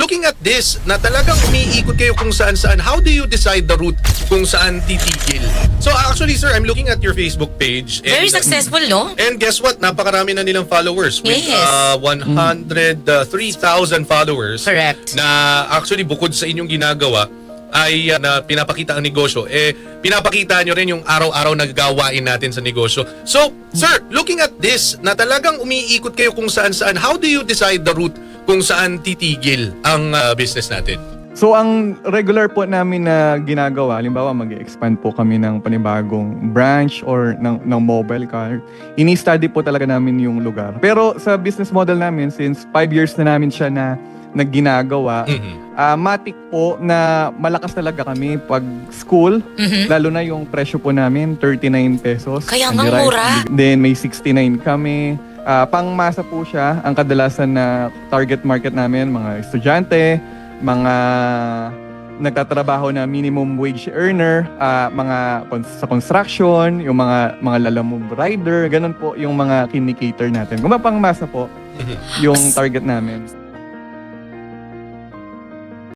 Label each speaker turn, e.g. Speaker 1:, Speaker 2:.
Speaker 1: looking at this, na talagang umiikot kayo kung saan-saan, how do you decide the route kung saan titigil? So actually, sir, I'm looking at your Facebook page. And,
Speaker 2: Very successful, no?
Speaker 1: And guess what? Napakarami na nilang followers. With
Speaker 2: Yes.
Speaker 1: 103,000 followers.
Speaker 2: Correct.
Speaker 1: Na actually, bukod sa inyong ginagawa, ay na pinapakita ang negosyo, pinapakita nyo rin yung araw-araw na gawain natin sa negosyo. So, sir, looking at this, na talagang umiikot kayo kung saan-saan, how do you decide the route kung saan titigil ang business natin?
Speaker 3: So ang regular po namin na ginagawa, halimbawa mag-expand po kami ng panibagong branch or ng mobile card, ini-study po talaga namin yung lugar. Pero sa business model namin, since 5 years na namin siya na ginagawa, matik po na malakas talaga kami pag school, lalo na yung presyo po namin, 39 pesos.
Speaker 2: Kaya
Speaker 3: And
Speaker 2: nga
Speaker 3: the rice,
Speaker 2: mura.
Speaker 3: Then may 69 kami. Pangmasa po siya, ang kadalasan na target market namin, mga estudyante, mga nagtatrabaho na minimum wage earner, mga sa construction, yung mga lalamove rider, ganun po yung mga kinikater natin. Kung pangmasa po yung target namin.